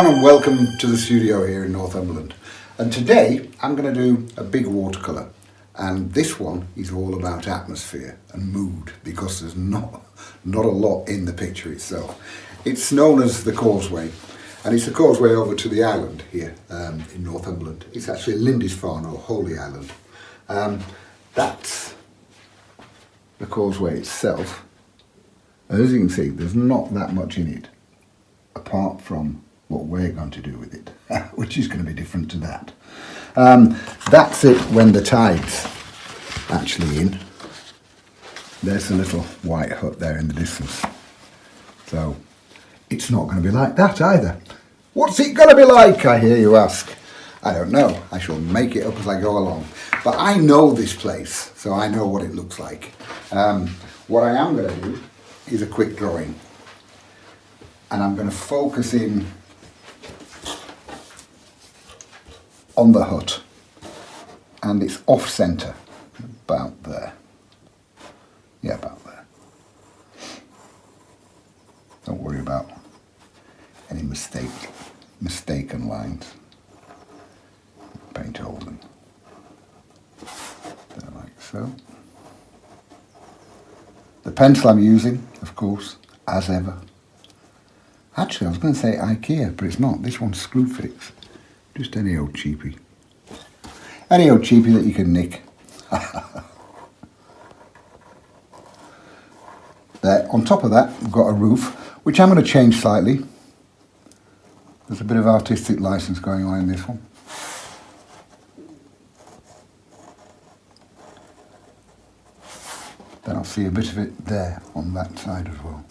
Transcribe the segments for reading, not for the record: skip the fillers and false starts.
everyone and welcome to the studio here in Northumberland. And today I'm going to do a big watercolour, and this one is all about atmosphere and mood because there's not a lot in the picture itself. It's known as the causeway, and it's the causeway over to the island here in Northumberland. It's actually Lindisfarne or Holy Island. That's the causeway itself. As you can see, there's not that much in it apart from what we're going to do with it, which is going to be different to that. That's it when the tide's actually in. There's a little white hut there in the distance. So it's not going to be like that either. What's it going to be like, I hear you ask? I don't know. I shall make it up as I go along. But I know this place, so I know what it looks like. What I am going to do is a quick drawing. And I'm going to focus in on the hut, and it's off centre, about there. Yeah, about there. Don't worry about any mistaken lines. Paint over them. There, like so. The pencil I'm using, of course, as ever. Actually, I was going to say IKEA, but it's not. This one's Screwfix. Just any old cheapie. Any old cheapie that you can nick. There, on top of that, we've got a roof, which I'm going to change slightly. There's a bit of artistic license going on in this one. Then I'll see a bit of it there on that side as well.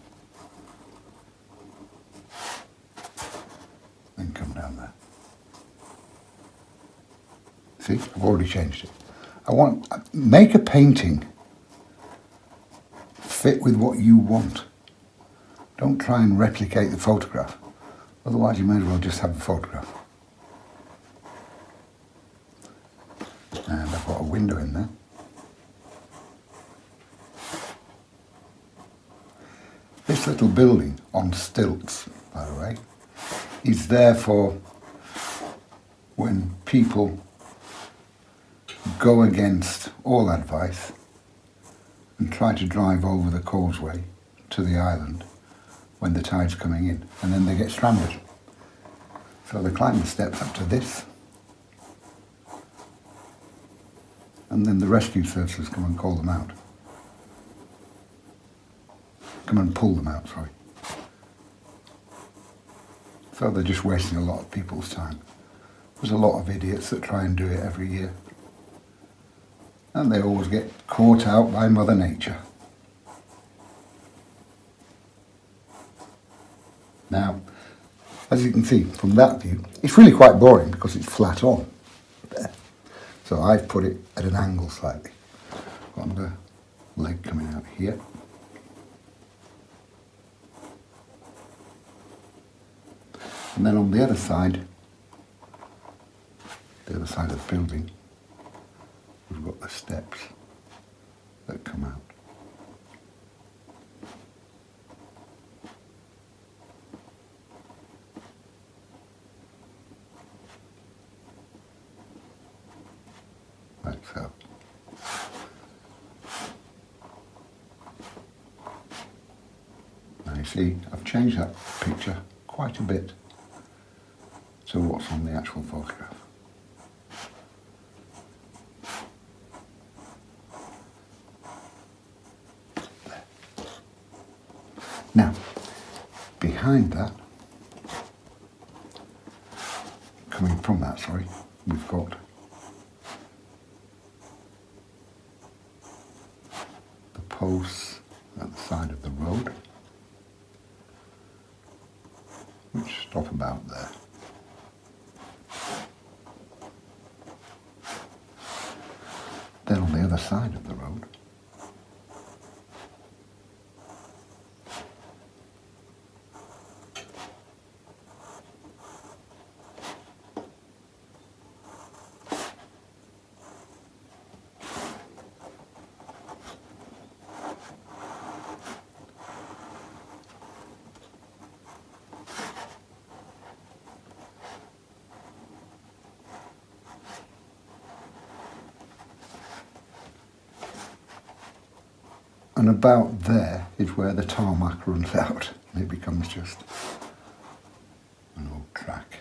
Then come down there. See, I've already changed it. Make a painting fit with what you want. Don't try and replicate the photograph. Otherwise you may as well just have the photograph. And I've got a window in there. This little building on stilts, by the way, is there for when people go against all advice and try to drive over the causeway to the island when the tide's coming in, and then they get stranded. So they climb the steps up to this, and then the rescue services come and call them out. Come and pull them out, sorry. So they're just wasting a lot of people's time. There's a lot of idiots that try and do it every year. And they always get caught out by Mother Nature. Now, as you can see from that view, it's really quite boring because it's flat on there. So I've put it at an angle slightly. Got the leg coming out here. And then on the other side of the building, we've got the steps that come out. Like so. Now you see, I've changed that picture quite a bit to what's on the actual photograph. There. Now, behind that, coming from that, sorry, we've got the posts at the side of the road, which stop about there. Then on the other side of the road, And about there is where the tarmac runs out and it becomes just an old track.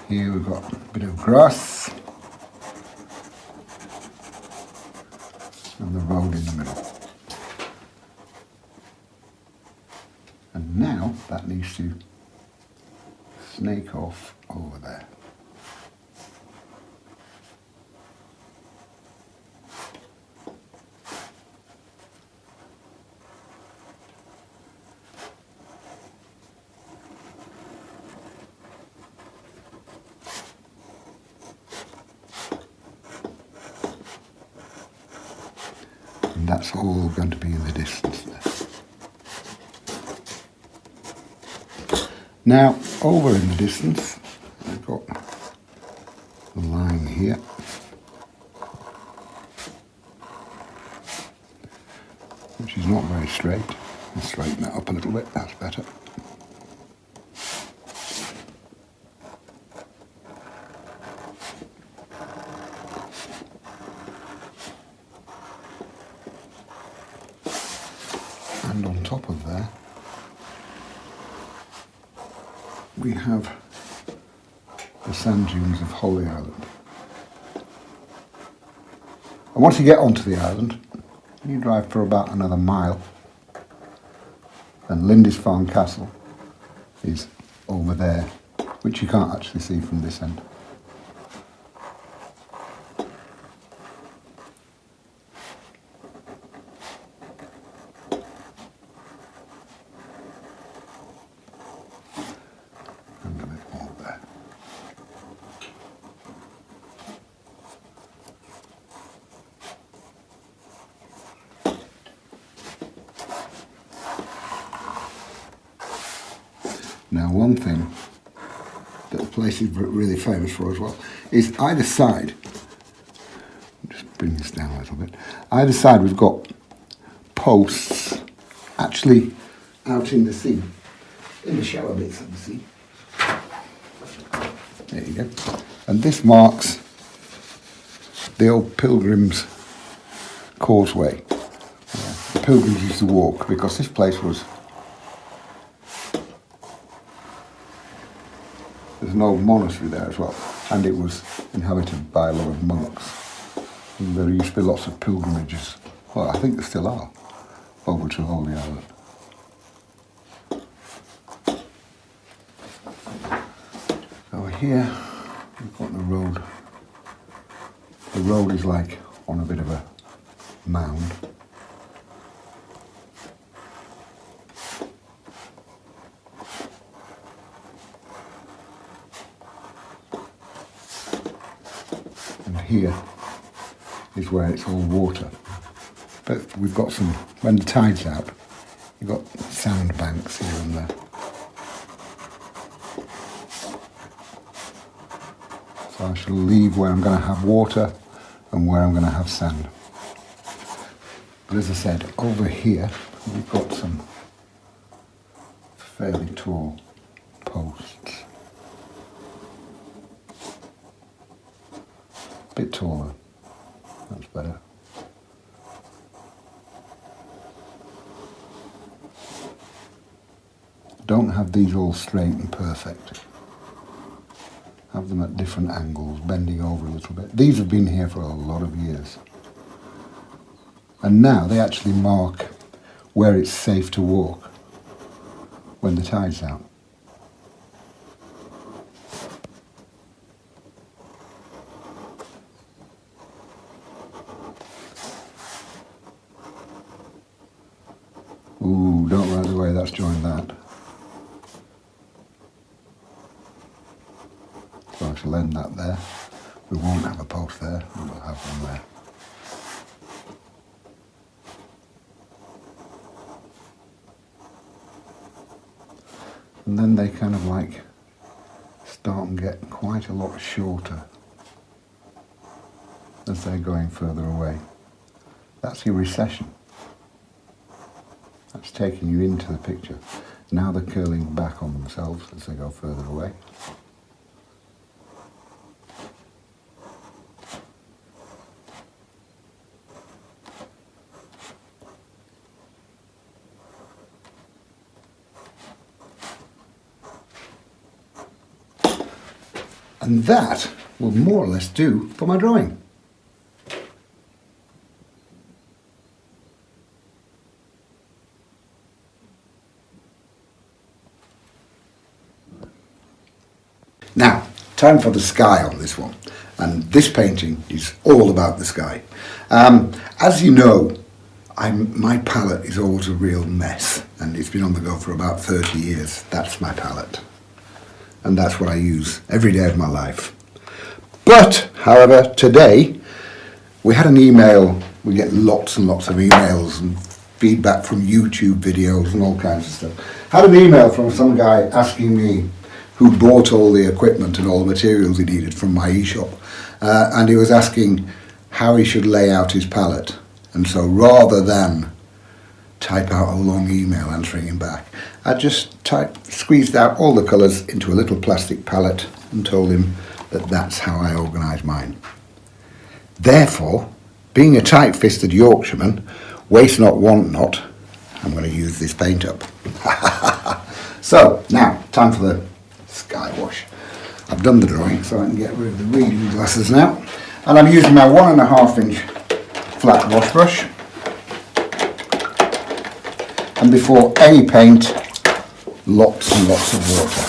Here we've got a bit of grass and the road in the middle. And now that needs to snake off over there. And that's all going to be in the distance there. Now, over in the distance, I've got the line here. Which is not very straight. I'll straighten that up a little bit, that's better. And on top of there, we have the sand dunes of Holy Island. And once you get onto the island, you drive for about another mile, and Lindisfarne Castle is over there, which you can't actually see from this end. And a bit more there. Now, one thing that the place is really famous for as well is either side, just bring this down a little bit, either side we've got posts actually out in the sea, in the shallow bits of the sea. There you go. And this marks the old pilgrims' causeway. The pilgrims used to walk because this place was, there's an old monastery there as well, and it was inhabited by a lot of monks. And there used to be lots of pilgrimages, well, I think there still are, over to Holy Island. Over here, we've got the road. The road is like on a bit of a mound. And here is where it's all water. But we've got some, when the tide's out, you've got sand banks here and there. So I shall leave where I'm going to have water and where I'm going to have sand. But as I said, over here we've got some fairly tall posts. A bit taller, that's better. Don't have these all straight and perfect. Have them at different angles, bending over a little bit. These have been here for a lot of years. And now they actually mark where it's safe to walk when the tide's out. Ooh, don't like the way that's joined that. So I shall end that there. We won't have a post there, we'll have one there. And then they kind of like start and get quite a lot shorter as they're going further away. That's your recession. That's taking you into the picture. Now they're curling back on themselves as they go further away. And that will more or less do for my drawing. Now, time for the sky on this one. And this painting is all about the sky. As you know, my palette is always a real mess, and it's been on the go for about 30 years. That's my palette. And that's what I use every day of my life. But, however, today, we had an email. We get lots and lots of emails and feedback from YouTube videos and all kinds of stuff. Had an email from some guy asking me who bought all the equipment and all the materials he needed from my e-shop. And he was asking how he should lay out his palette. And so rather than type out a long email answering him back, I just squeezed out all the colours into a little plastic palette and told him that that's how I organise mine. Therefore, being a tight-fisted Yorkshireman, waste not, want not, I'm going to use this paint up. So, now, time for the sky wash. I've done the drawing, so I can get rid of the reading glasses now. And I'm using my 1.5 inch flat wash brush. And before any paint, lots and lots of water.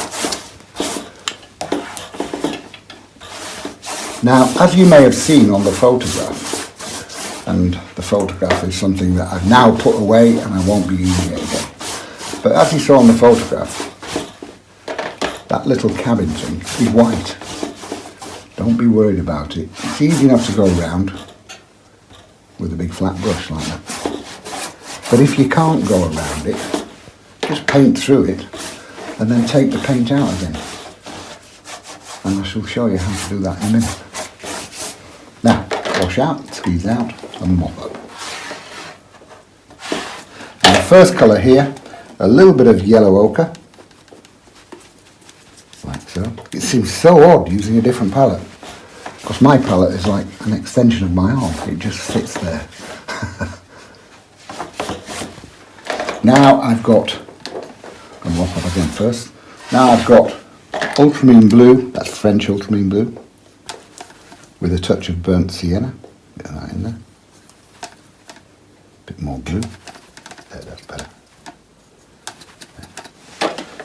Now, as you may have seen on the photograph, and the photograph is something that I've now put away and I won't be using it again. But as you saw on the photograph, that little cabin thing is white. Don't be worried about it. It's easy enough to go around with a big flat brush like that. But if you can't go around it, just paint through it and then take the paint out again. And I shall show you how to do that in a minute. Now, wash out, squeeze out and mop up. And the first colour here, a little bit of yellow ochre. Like so. It seems so odd using a different palette, because my palette is like an extension of my arm. It just sits there. Now I've got, I'll mop up again first. Now I've got ultramarine blue, that's French ultramarine blue, with a touch of burnt sienna. Get that in there. A bit more blue. There, that's better.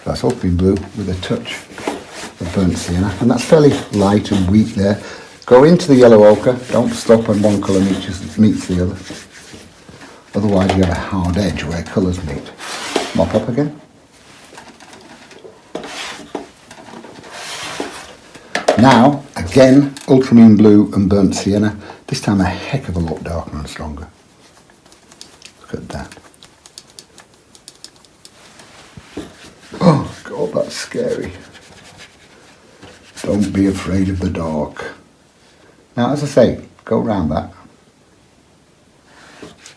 That's ultramarine blue with a touch of burnt sienna, and that's fairly light and weak there. Go into the yellow ochre, don't stop when one colour meets the other. Otherwise you have a hard edge where colours meet. Mop up again. Now, again, ultramarine blue and burnt sienna, this time a heck of a lot darker and stronger. Look at that. Oh God, that's scary. Don't be afraid of the dark. Now, as I say, go around that.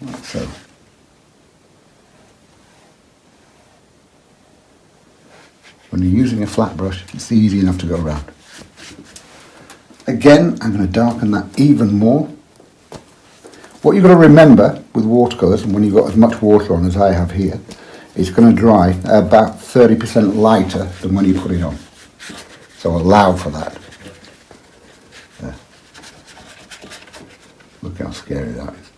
Like so. When you're using a flat brush, it's easy enough to go around. Again, I'm going to darken that even more. What you've got to remember with watercolours, and when you've got as much water on as I have here, it's going to dry about 30% lighter than when you put it on. So allow for that. There. Look how scary that is.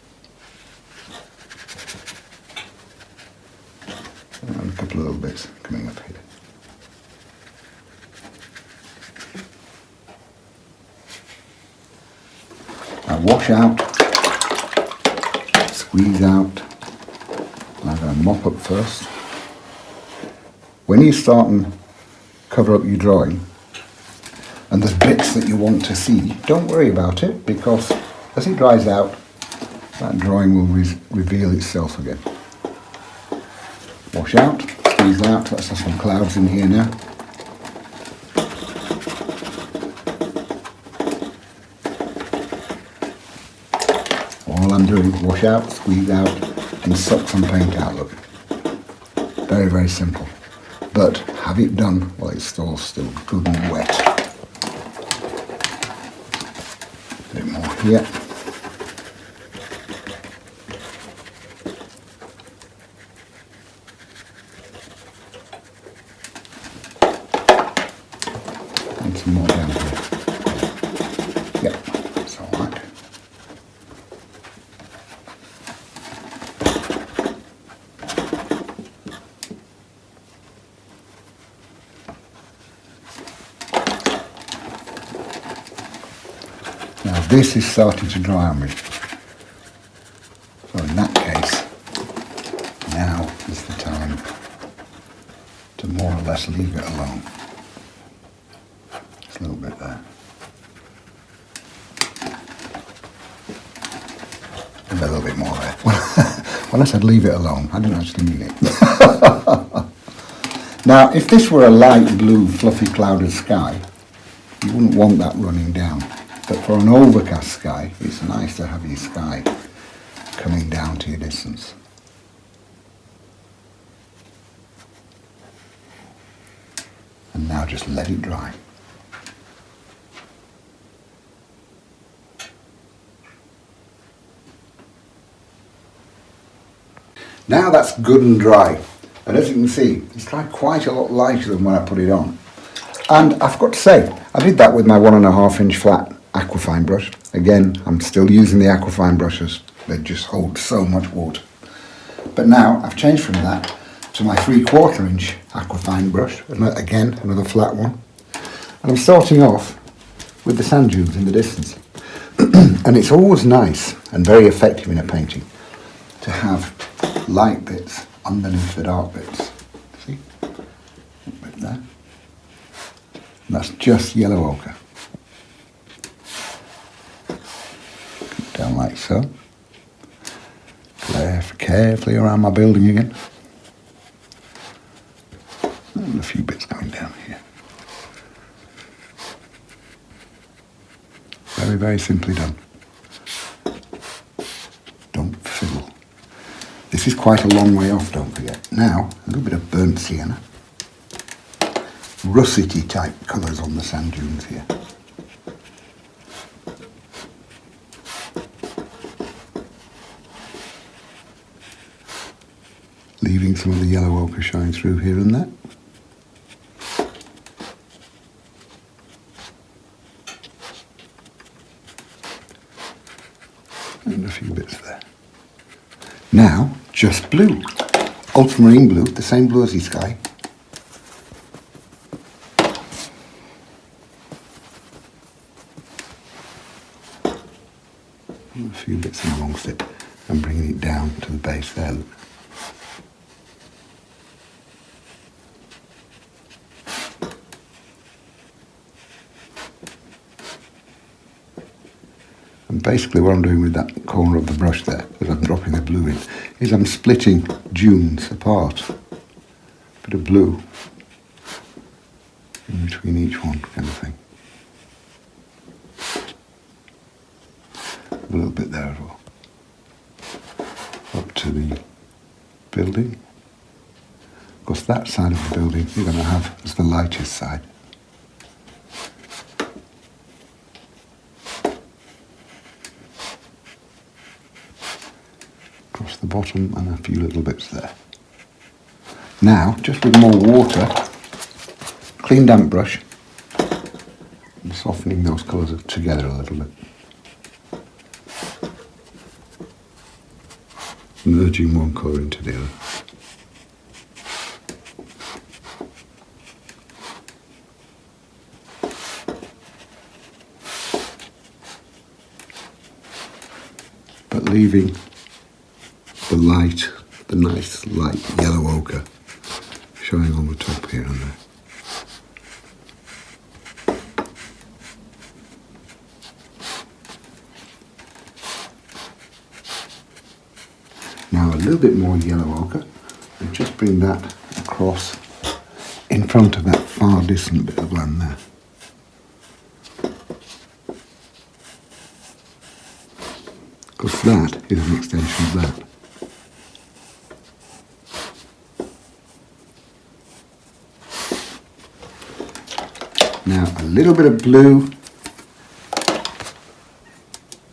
And a couple of little bits coming up here. Now wash out, squeeze out, and I'm going to mop up first. When you start and cover up your drawing, and there's bits that you want to see, don't worry about it, because as it dries out, that drawing will reveal itself again. Wash out, squeeze out, let's have some clouds in here now. All I'm doing is wash out, squeeze out, and suck some paint out, look. Very, very simple. But have it done while it's all still good and wet. A bit more here. And some more down here. this is starting to dry on me. So in that case, now is the time to more or less leave it alone. Just a little bit there. And a little bit more there. When I said leave it alone, I didn't actually mean it. Now, if this were a light blue, fluffy, clouded sky, you wouldn't want that running down. But for an overcast sky, it's nice to have your sky coming down to your distance. And now just let it dry. Now that's good and dry. And as you can see, it's dried quite a lot lighter than when I put it on. And I forgot to say, I did that with my 1.5 inch flat aquafine brush. Again, I'm still using the aquafine brushes. They just hold so much water. But now I've changed from that to my 3/4 inch aquafine brush. Again, another flat one. And I'm starting off with the sand dunes in the distance. And it's always nice and very effective in a painting to have light bits underneath the dark bits. See? A bit there. And that's just yellow ochre. Down like so. Carefully around my building again. And a few bits going down here. Very, very simply done. Don't fiddle. This is quite a long way off, don't forget. Now, a little bit of burnt sienna. Russety type colours on the sand dunes here. Leaving some of the yellow ochre shine through here and there. And a few bits there. Now, just blue. Ultramarine blue, the same blue as the sky. And a few bits amongst it and bringing it down to the base there. Look. And basically what I'm doing with that corner of the brush there, as I'm dropping the blue in, is I'm splitting dunes apart. Bit of blue in between each one, kind of thing. A little bit there as well. Up to the building. Of course that side of the building you're going to have as the lightest side. Across the bottom and a few little bits there. Now, just with more water, clean damp brush, and softening those colours together a little bit. Merging one colour into the other. But leaving the light, the nice light yellow ochre showing on the top here and there. Now a little bit more yellow ochre and just bring that across in front of that far distant bit of land there. Because that is an extension of that. Now a little bit of blue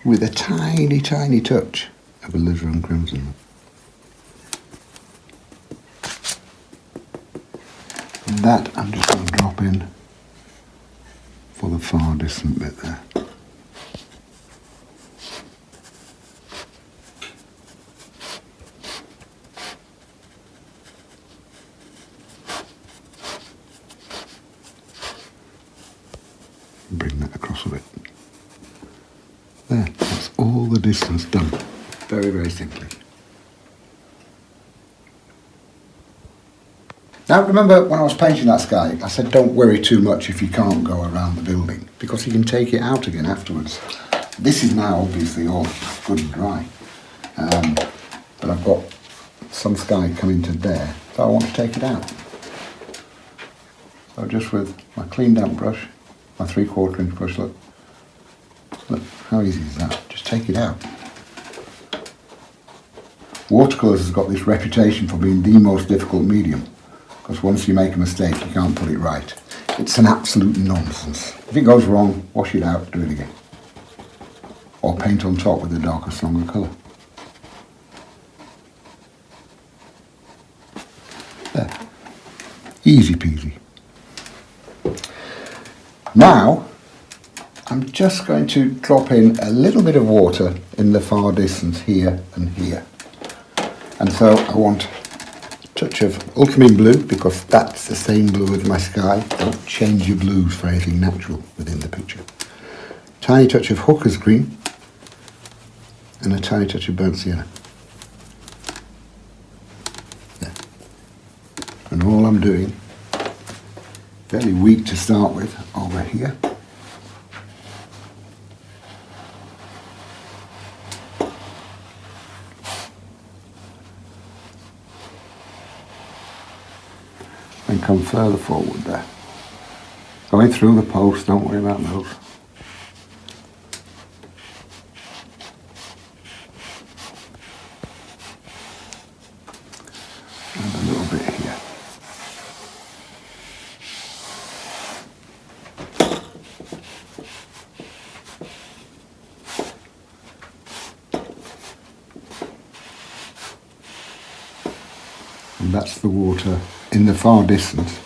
with a tiny, tiny touch of alizarin crimson. And that I'm just going to drop in for the far distant bit there. Bring that across a bit. distance done. Very, very simply. Now remember when I was painting that sky, I said don't worry too much if you can't go around the building, because you can take it out again afterwards. This is now obviously all good and dry, but I've got some sky coming to there, so I want to take it out. So just with my clean damp brush, my 3/4 inch brush, look how easy is that, just take it out. Watercolours has got this reputation for being the most difficult medium, because once you make a mistake you can't put it right. It's an absolute nonsense. If it goes wrong, wash it out, do it again. Or paint on top with a darker, stronger colour. There. Easy peasy. Now, I'm just going to drop in a little bit of water in the far distance here and here. And so I want a touch of ultramarine blue, because that's the same blue as my sky. Don't change your blues for anything natural within the picture. Tiny touch of hooker's green and a tiny touch of burnt sienna. There. And all I'm doing, fairly weak to start with, over here. And come further forward there. Going through the post, don't worry about those. And a little bit here. And that's the water in the far distance,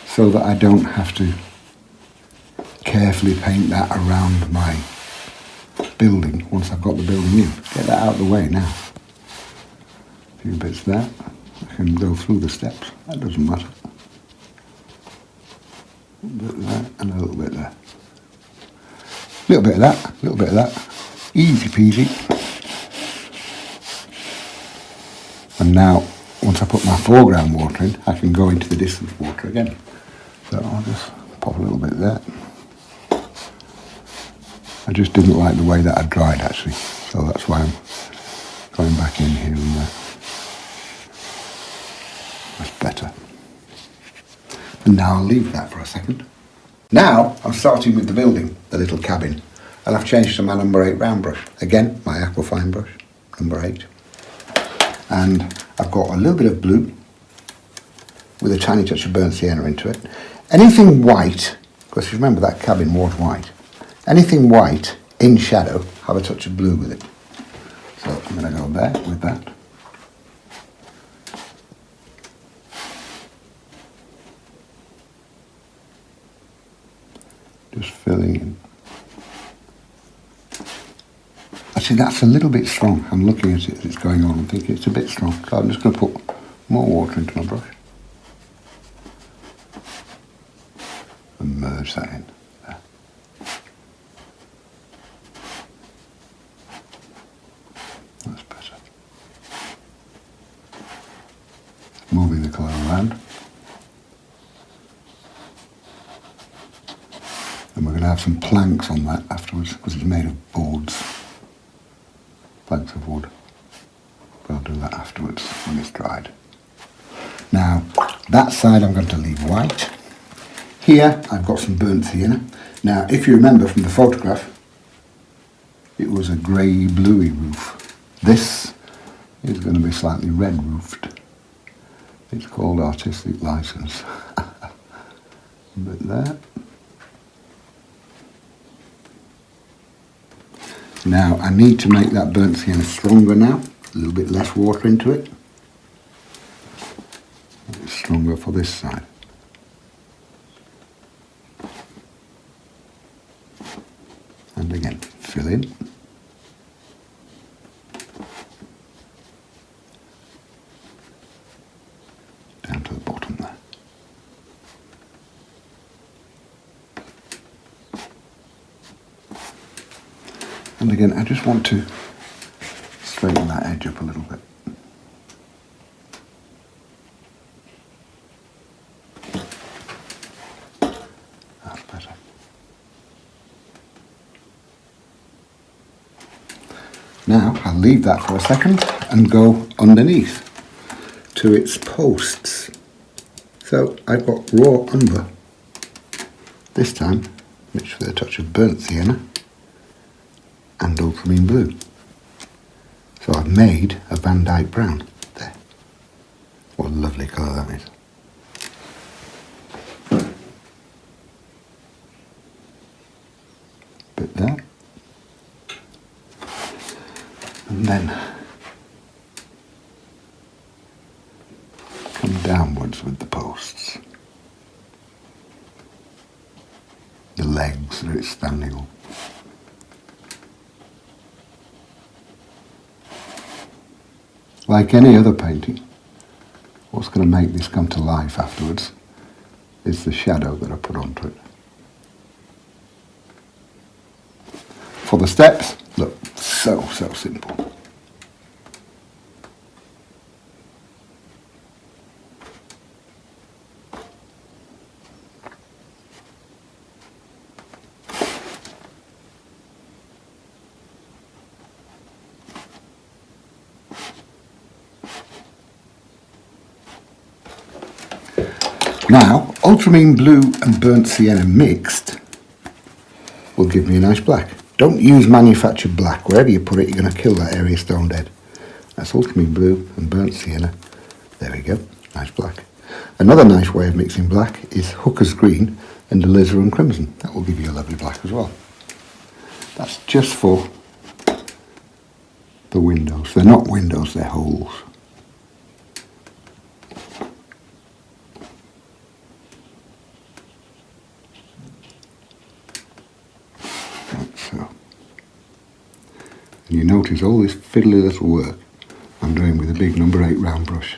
so that I don't have to carefully paint that around my building once I've got the building in. Get that out of the way now. A few bits there. I can go through the steps, that doesn't matter. A little bit there and a little bit there. A little bit of that, a little bit of that. Easy peasy. And now, once I put my foreground water in, I can go into the distance water again. So I'll just pop a little bit there. I just didn't like the way that had dried actually, so that's why I'm going back in here and there. That's better. And now I'll leave that for a second. Now I'm starting with the building, the little cabin, and I've changed to my number 8 round brush. Again, my aquafine brush, number 8. And I've got a little bit of blue with a tiny touch of burnt sienna into it. Anything white, because you remember that cabin was white, anything white in shadow, have a touch of blue with it. So I'm going to go there with that. Just filling in. Actually, that's a little bit strong. I'm looking at it as it's going on and thinking it's a bit strong. So I'm just going to put more water into my brush and merge that in. There. That's better. Moving the colour around. And we're going to have some planks on that afterwards because it's made of boards. Planks of wood. But I'll do that afterwards when it's dried. Now, that side I'm going to leave white. Here I've got some burnt sienna. Now, if you remember from the photograph, it was a grey bluey roof. This is going to be slightly red roofed. It's called artistic license. A bit there. Now I need to make that burnt sienna stronger now, a little bit less water into it. It's stronger for this side. And again, fill in. Down to the bottom there. And again, I just want to a little bit. That's better. Now I'll leave that for a second and go underneath to its posts. So I've got raw umber this time, mixed with a touch of burnt sienna and ultramarine blue. So I've made a Van Dyke brown there. What a lovely colour that is. Bit there. And then come downwards with the posts. The legs that it's standing on. Like any other painting, what's going to make this come to life afterwards is the shadow that I put onto it. For the steps, look, so simple. Now, ultramarine blue and burnt sienna mixed will give me a nice black. Don't use manufactured black. Wherever you put it, you're going to kill that area stone dead. That's ultramarine blue and burnt sienna. There we go, nice black. Another nice way of mixing black is Hooker's green and alizarin crimson. That will give you a lovely black as well. That's just for the windows. They're not windows, they're holes. So, and you notice all this fiddly little work I'm doing with a big number 8 round brush.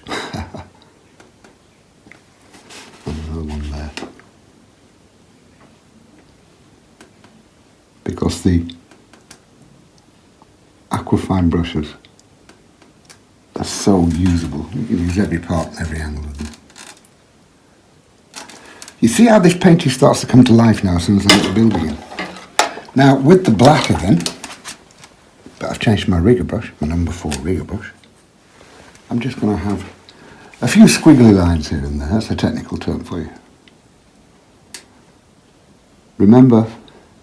And another one there. Because the aquafine brushes are so usable. You can use every part and every angle of them. You see how this painting starts to come to life now as soon as I get the building in. Now with the black again, but I've changed my rigger brush, my number 4 rigger brush. I'm just going to have a few squiggly lines here and there. That's a technical term for you. Remember,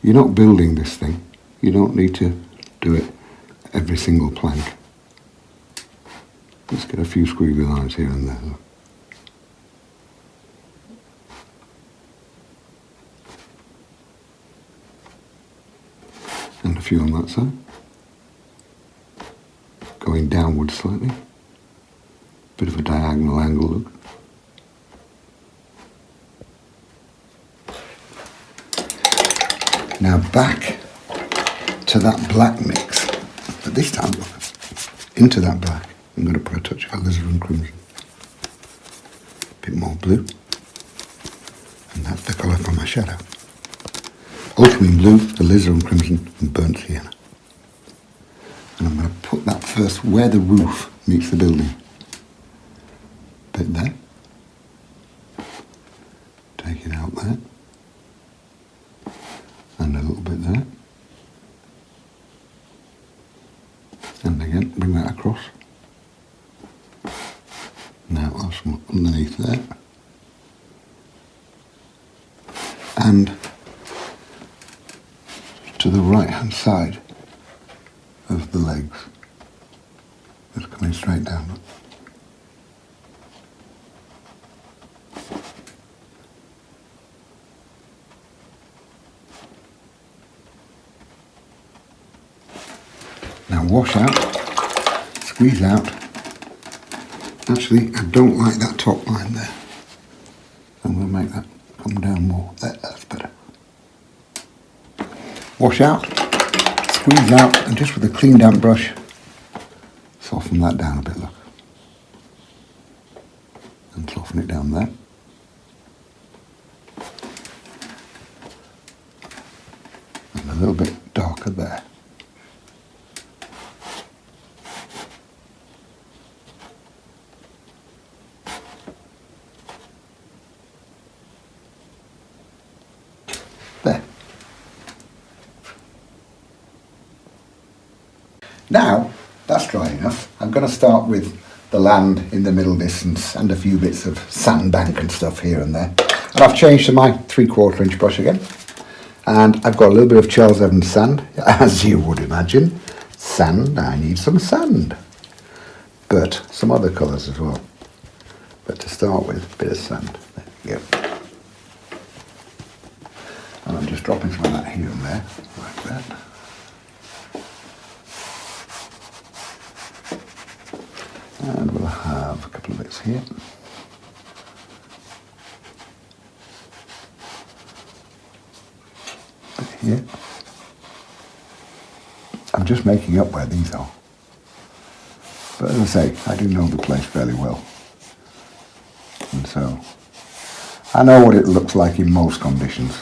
you're not building this thing. You don't need to do it every single plank. Let's get a few squiggly lines here and there. Look. And a few on that side. Going downward slightly. Bit of a diagonal angle look. Now back to that black mix. But this time, look, into that black, I'm going to put a touch of alizarin crimson. A bit more blue. And that's the colour for my shadow. Ultramarine blue, alizarin crimson, and burnt sienna. And I'm going to put that first where the roof meets the building. Bit there. Take it out there. And a little bit there. And again, bring that across. Now I'll have some underneath there. And to the right hand side of the legs. Just coming straight down. Now wash out, squeeze out. Actually, I don't like that top line there. I'm going to make that come down more. There, that's better. Wash out, squeeze out, and just with a clean damp brush, soften that down a bit, look. And soften it down there. And a little bit darker there. Now that's dry enough, I'm going to start with the land in the middle distance and a few bits of sandbank and stuff here and there. And I've changed to my 3/4 inch brush again. And I've got a little bit of Charles Evans sand, as you would imagine. Sand, I need some sand. But some other colours as well. But to start with, a bit of sand. There you go. And I'm just dropping some of that here and there, like that. And we'll have a couple of bits here. Bit here. I'm just making up where these are. But as I say, I do know the place fairly well. And so, I know what it looks like in most conditions.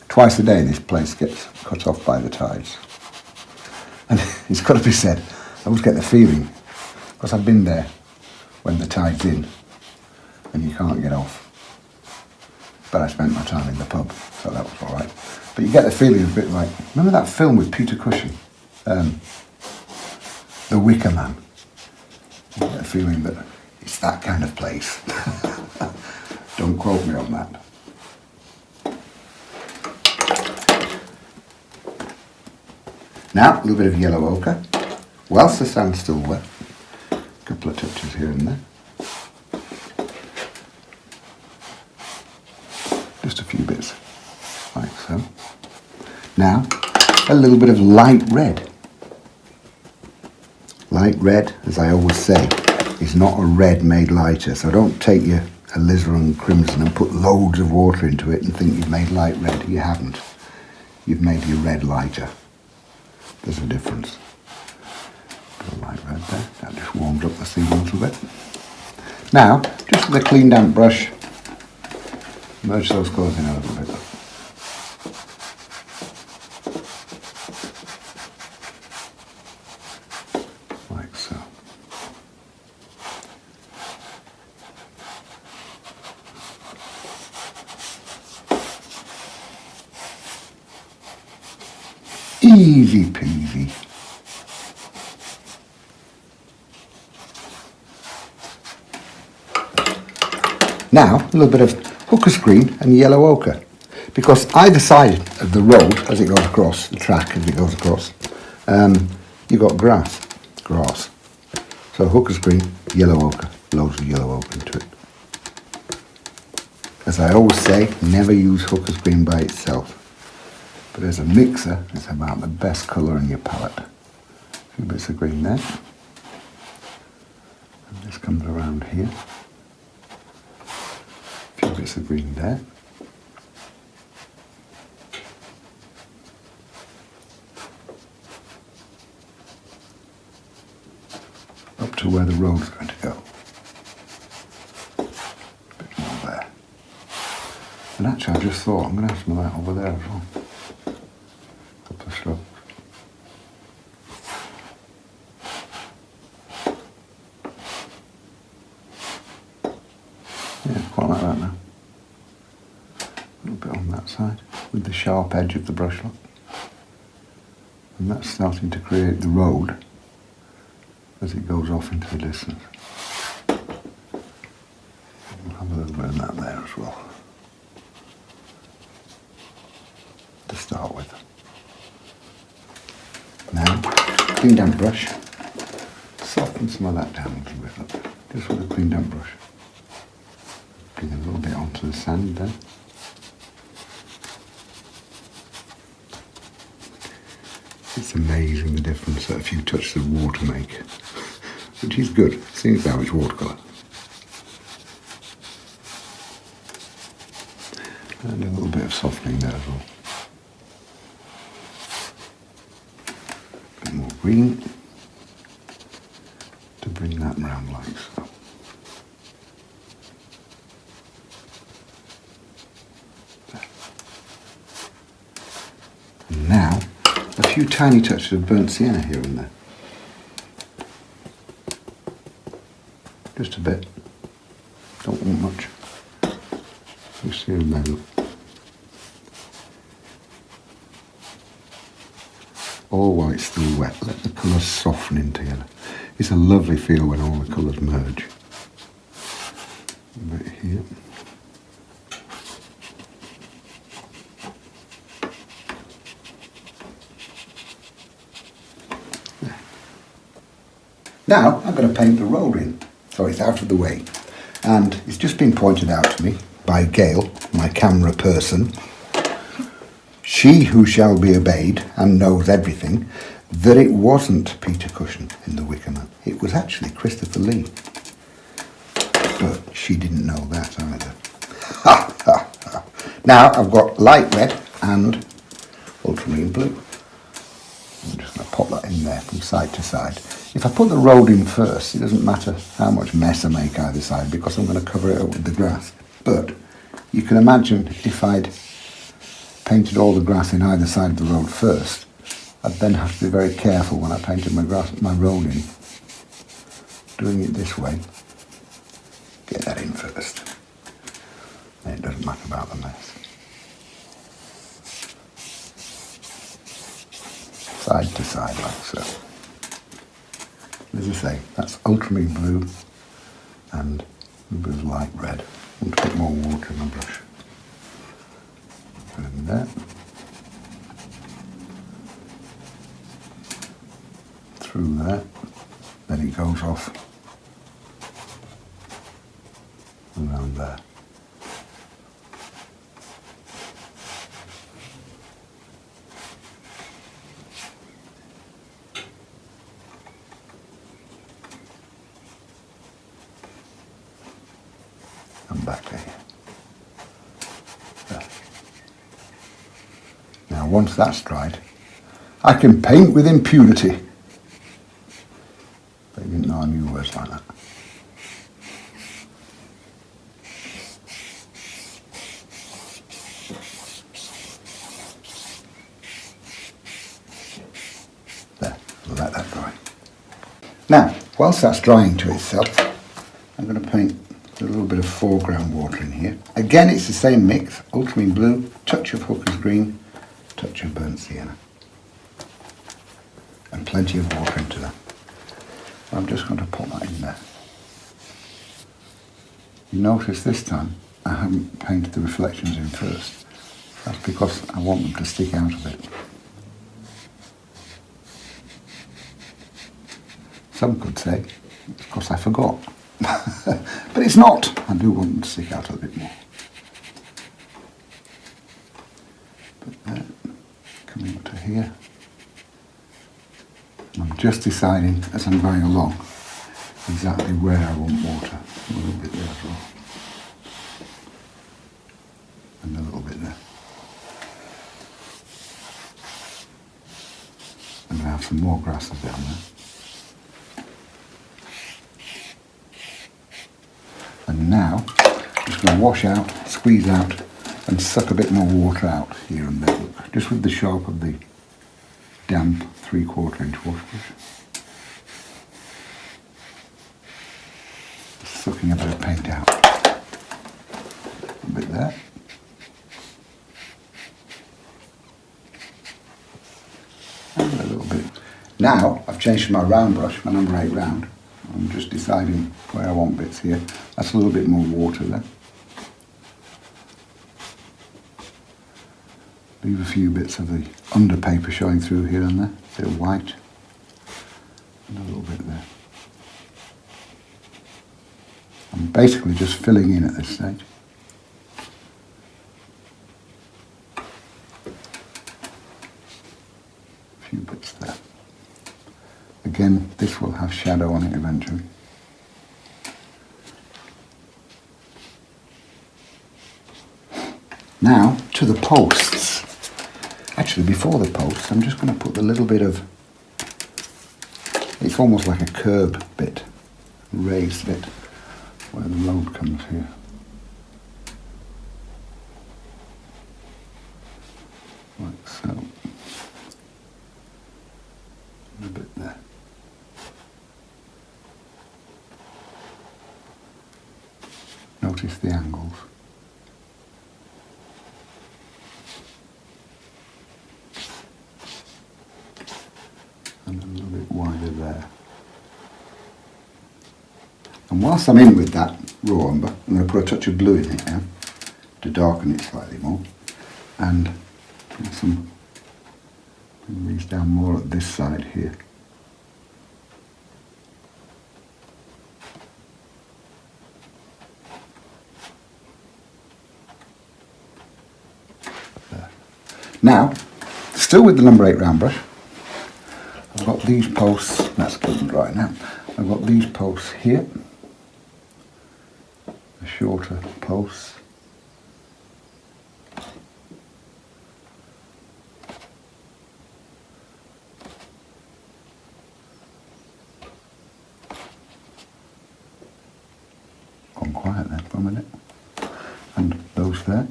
Twice a day this place gets cut off by the tides. And it's got to be said, I always get the feeling, because I've been there when the tide's in and you can't get off. But I spent my time in the pub, so that was all right. But you get the feeling a bit like, remember that film with Peter Cushing, The Wicker Man? You get a feeling that it's that kind of place. Don't quote me on that. Now, a little bit of yellow ochre. Whilst the sand's still wet, a couple of touches here and there. Just a few bits, like so. Now, a little bit of light red. Light red, as I always say, is not a red made lighter, so don't take your alizarin crimson and put loads of water into it and think you've made light red. You haven't. You've made your red lighter. There's a difference. Put a light red there. That just warmed up the scene a little bit. Now, just with a clean damp brush, merge those colours in a little bit. Like so. Easy peasy. Now, a little bit of hooker's green and yellow ochre, because either side of the road as it goes across, the track as it goes across, you've got grass. So hooker's green, yellow ochre, loads of yellow ochre into it. As I always say, never use hooker's green by itself. But as a mixer, it's about the best colour in your palette. A few bits of green there. And this comes around here. A few bits of green there. Up to where the road's going to go. A bit more there. And actually I just thought I'm going to have some of that over there as well. Couple of strokes. Yeah, quite like that now. A little bit on that side with the sharp edge of the brush lock. And that's starting to create the road as it goes off into the distance. We'll have a little bit of that there as well. To start with. Now, clean damp brush. Soften some of that down a little bit. Look. Just with a clean damp brush. Bring a little bit onto the sand there. It's amazing the difference that a few touches of water make. Which is good, seeing as how it's watercolour. And a little bit of softening there as well. A bit more green to bring that round like so. There. And now, a few tiny touches of burnt sienna here and there. Just a bit. Don't want much. Just here and there. all while it's still wet. Let the colours soften in together. It's a lovely feel when all the colours merge. A bit here. There. Now I'm going to paint the road in, so it's out of the way. And it's just been pointed out to me by Gail, my camera person, she who shall be obeyed and knows everything, that it wasn't Peter Cushing in The Wicker Man. It was actually Christopher Lee. But she didn't know that either. Ha, ha, ha. Now I've got light red and ultramarine blue. I'm just going to pop that in there from side to side. If I put the road in first, it doesn't matter how much mess I make either side because I'm going to cover it up with the grass. But you can imagine if I'd painted all the grass in either side of the road first, I'd then have to be very careful when I painted my road in. Doing it this way, get that in first. Then it doesn't matter about the mess. Side to side like so. As I say, that's ultramarine blue and a bit of light red. I want to put more water in my brush. Put it in there. Through there. Then it goes off around there. And back to here. There. Now once that's dried, I can paint with impunity. But you didn't know I knew words like that. There, let that dry. Now, whilst that's drying to itself, I'm going to paint a little bit of foreground water in here. Again, it's the same mix, ultramarine blue, touch of hooker's green, touch of burnt sienna. And plenty of water into that. I'm just going to put that in there. You notice this time I haven't painted the reflections in first. That's because I want them to stick out a bit. Some could say it's because I forgot. But it's not. I do want them to stick out a bit more. But that, coming up to here. I'm just deciding as I'm going along exactly where I want water. A little bit there as well. And a little bit there. I'm going to have some more grasses down there. And now, I'm just going to wash out, squeeze out, and suck a bit more water out here and there. Just with the sharp of the damp 3/4 inch wash brush. Sucking a bit of paint out. A bit there. And a little bit. Now I've changed to my round brush, my number 8 round. I'm just deciding where I want bits here. That's a little bit more water there. Leave a few bits of the under paper showing through here and there. A bit of white. And a little bit there. I'm basically just filling in at this stage. A few bits there. Again, this will have shadow on it eventually. Now, to the posts. Actually, before the posts, I'm just going to put a little bit of, it's almost like a curb bit, raised bit, where the road comes here. Like so. And a bit there. Notice the angles. and a little bit wider there. And whilst I'm in with that raw umber, I'm going to put a touch of blue in it now to darken it slightly more, and bring these down more at this side here. There. Now, still with the number 8 round brush, I've got these posts, that's good and dry now, I've got these posts here, the shorter posts, gone quiet there for a minute, and those there.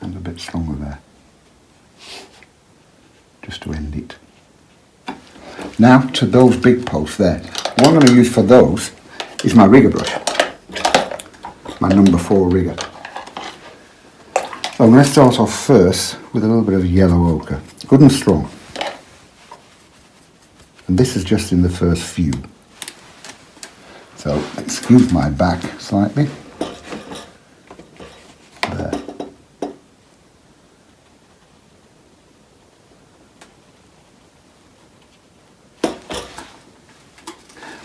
And a bit stronger there, just to end it. Now to those big posts there. What I'm going to use for those is my rigger brush, my number 4 rigger. So I'm going to start off first with a little bit of yellow ochre, good and strong. And this is just in the first few. So excuse my back slightly. There.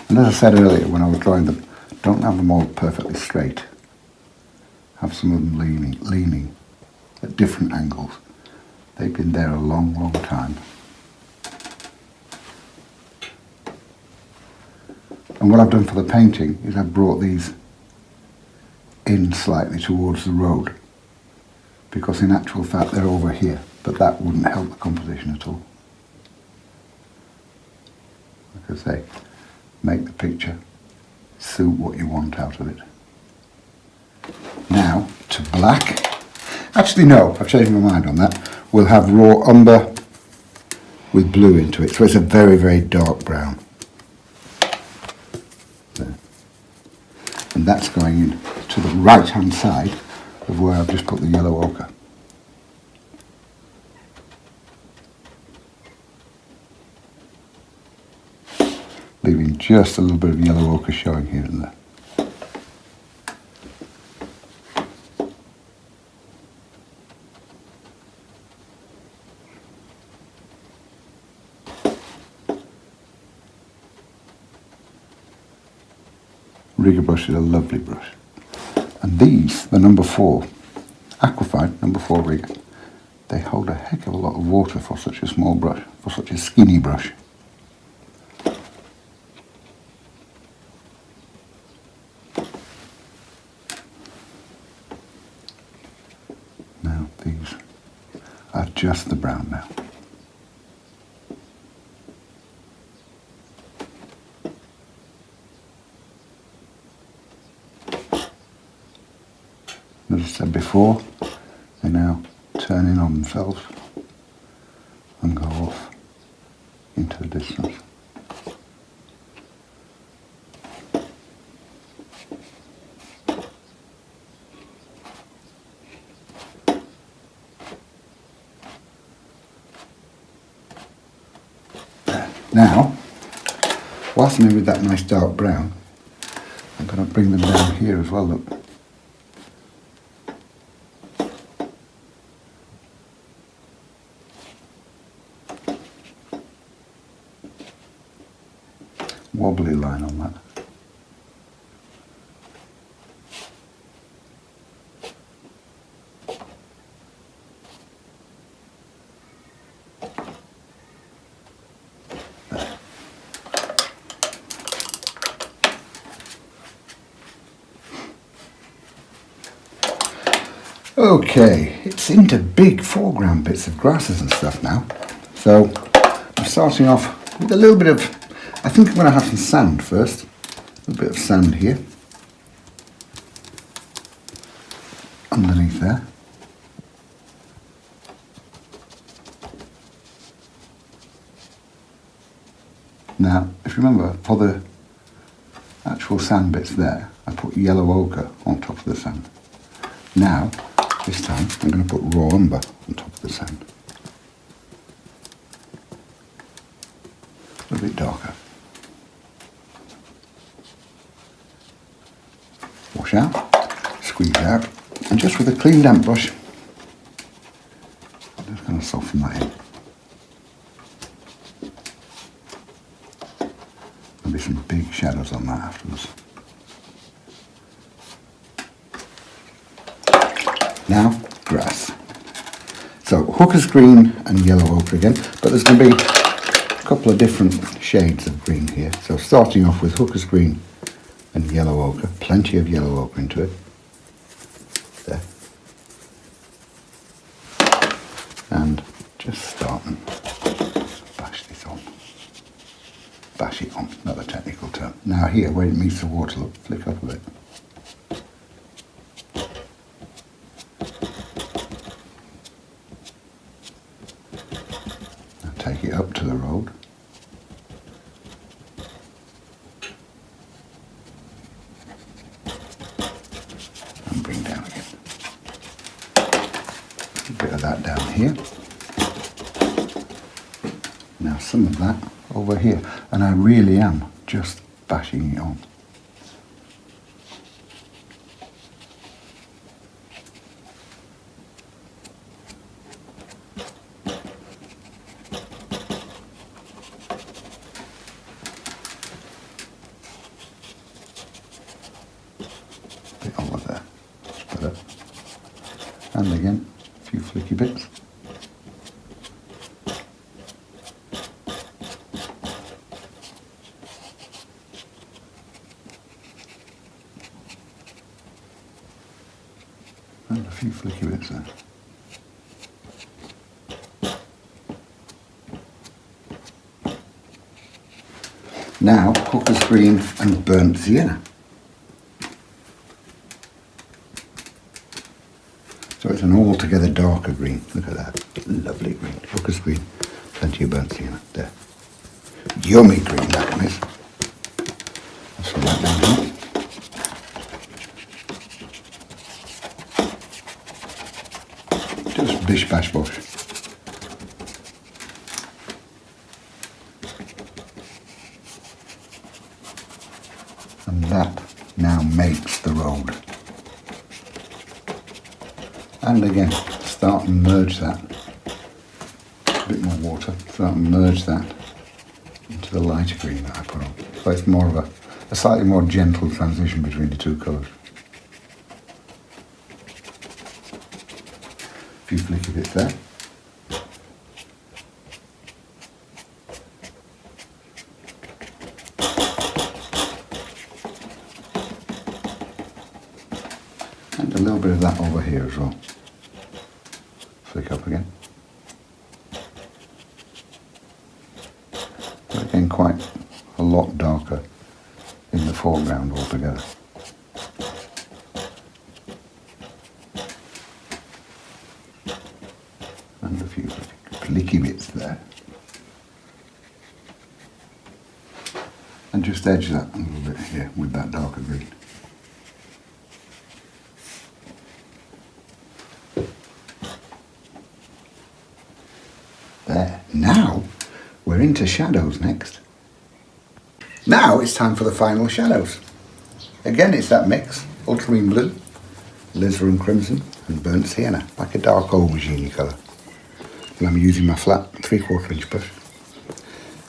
And as I said earlier when I was drawing them, don't have them all perfectly straight. Have some of them leaning at different angles. They've been there a long, long time. And what I've done for the painting is I've brought these in slightly towards the road, because in actual fact they're over here, but that wouldn't help the composition at all. Like I say, make the picture suit what you want out of it. Now to black. Actually no, I've changed my mind on that. We'll have raw umber with blue into it, so it's a very, very dark brown. There. And that's going in to the right hand side of where I've just put the yellow ochre. Leaving just a little bit of yellow ochre showing here and there. Rigger brush is a lovely brush. And these, the number 4, Aquafine, number 4 rigger, they hold a heck of a lot of water for such a small brush, for such a skinny brush. Now these are just the brown now. As I said before, they now turn in on themselves and go off into the distance. There. Now, whilst I'm in with that nice dark brown, I'm going to bring them down here as well, look. Wobbly line on that. There. Okay, it's into big foreground bits of grasses and stuff now. So I'm starting off with a little bit of, I think I'm going to have some sand first. A little bit of sand here. Underneath there. Now, if you remember, for the actual sand bits there, I put yellow ochre on top of the sand. Now, this time, I'm going to put raw umber on top of the sand. A little bit darker. Wash out, squeeze out, and just with a clean damp brush, I'm just going to soften that in. There'll be some big shadows on that afterwards. Now, grass. So, hooker's green and yellow ochre again, but there's going to be a couple of different shades of green here. So, starting off with hooker's green and yellow ochre, plenty of yellow ochre into it. There. And just starting, bash this on. Bash it on, not a technical term. Now here, where it meets the water, look, flick up a bit. Now take it up to the road. And bring down again. A bit of that down here. Now some of that over here, and I really am just bashing it on. Bit over there, that's better. And again, a few flicky bits. And a few flicky bits there. Now, hooker's green and burnt sienna. So it's an altogether darker green. Look at that. Lovely green. Hooker's green. Plenty of burnt sienna. There. Yummy green, that one is. Let's put that down here. Just bish bash bosh. And that now makes the road. And again, start and merge that. A bit more water. Start and merge that into the lighter green that I put on. So it's more of a slightly more gentle transition between the two colours. A few flicky bits there. And a little bit of that over here as well. Flick up again. But again, quite a lot darker in the foreground altogether. And a few flicky bits there. And just edge that a little bit here with that darker green. There. Now we're into shadows next. Now it's time for the final shadows. Again, it's that mix, ultramarine blue, alizarin crimson and burnt sienna, like a dark aubergine colour. And I'm using my flat 3/4 inch brush.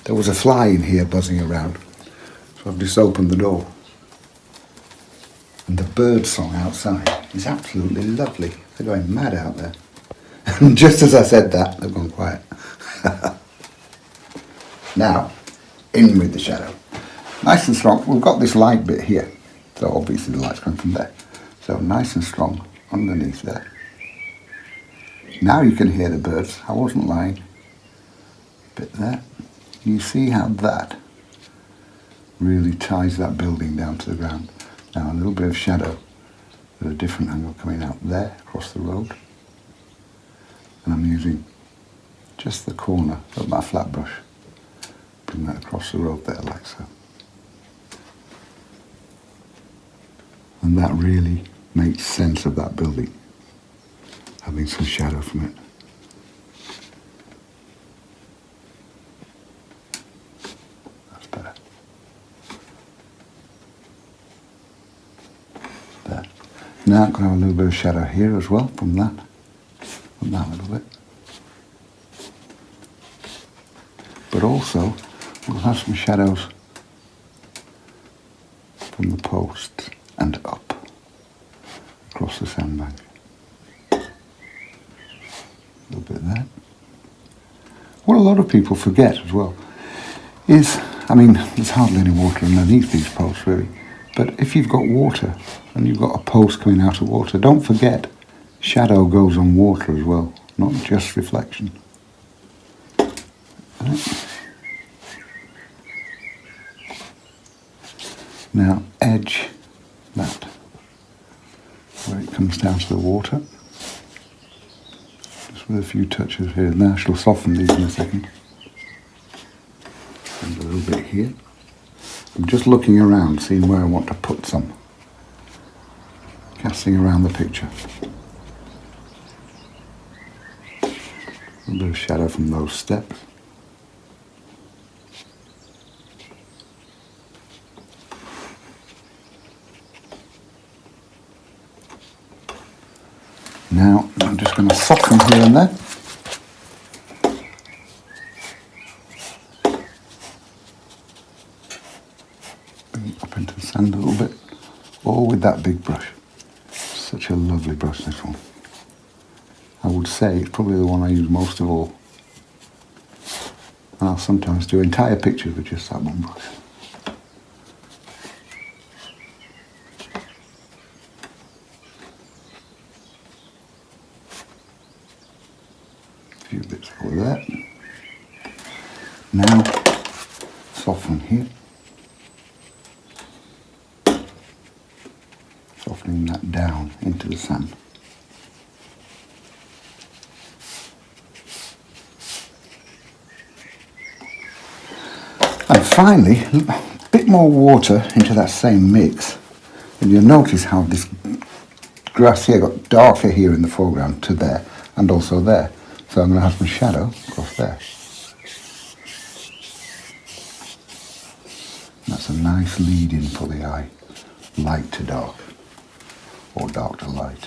There was a fly in here buzzing around, so I've just opened the door. And the bird song outside is absolutely lovely. They're going mad out there. And just as I said that, they've gone quiet. Now, in with the shadow. Nice and strong. We've got this light bit here, so obviously the light's coming from there. So nice and strong underneath there. Now you can hear the birds. I wasn't lying. Bit there. You see how that really ties that building down to the ground. Now a little bit of shadow at a different angle coming out there across the road. And I'm using just the corner of my flat brush. bring that across the road there like so. And that really makes sense of that building, having some shadow from it. That's better. There. Now I'm going to have a little bit of shadow here as well from that little bit. But also we'll have some shadows from the posts and up across the sandbank. A little bit there. What a lot of people forget as well is, I mean, there's hardly any water underneath these posts really, but if you've got water and you've got a post coming out of water, don't forget shadow goes on water as well, not just reflection. Right. Now edge that where it comes down to the water, just with a few touches here and there. I shall soften these in a second. And a little bit here. I'm just looking around, seeing where I want to put some. Casting around the picture. A little bit of shadow from those steps. Now I'm just going to soften here and there. Bring it up into the sand a little bit. All with that big brush. Such a lovely brush, this one. I would say it's probably the one I use most of all. And I'll sometimes do entire pictures with just that one brush. A few bits over there. Now soften here. Softening that down into the sand. And finally, a bit more water into that same mix. And you'll notice how this grass here got darker here in the foreground to there and also there. So I'm going to have some shadow across there. That's a nice lead in for the eye. Light to dark, or dark to light.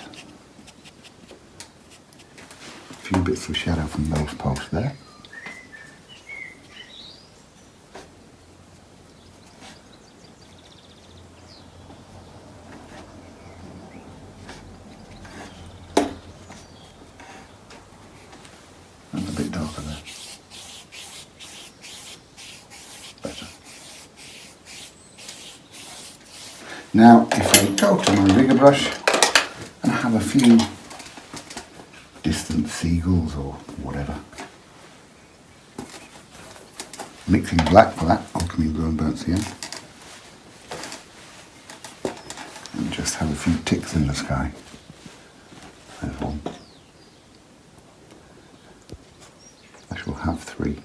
A few bits of shadow from those posts there. And a bit darker there. Better. Now, if I go to my bigger brush and have a few distant seagulls or whatever, mixing black for that, alchemy blue and burnt sienna, and just have a few ticks in the sky. There's one. I shall have three.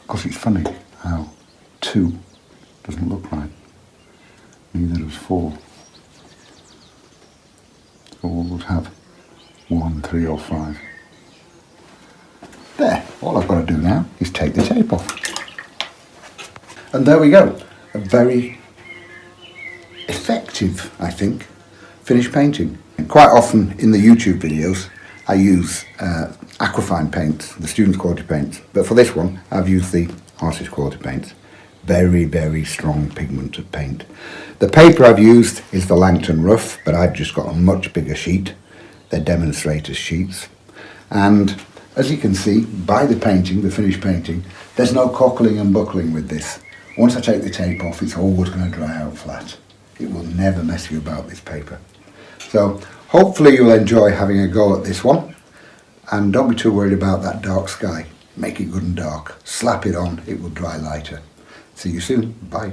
Because it's funny how 2 doesn't look right. Neither does 4. So we would have 1, 3 or 5. There, all I've got to do now is take the tape off. And there we go, a very effective, I think, finished painting. And quite often in the YouTube videos I use aquafine paints, the students' quality paints, but for this one I've used the artist quality paints. Very, very strong pigment of paint. The paper I've used is the Langton Rough, but I've just got a much bigger sheet. They're demonstrators sheets. And as you can see, by the painting, the finished painting, there's no cockling and buckling with this. Once I take the tape off, it's always going to dry out flat. It will never mess you about, this paper. So hopefully you'll enjoy having a go at this one. And don't be too worried about that dark sky. Make it good and dark. Slap it on, it will dry lighter. See you soon. Bye.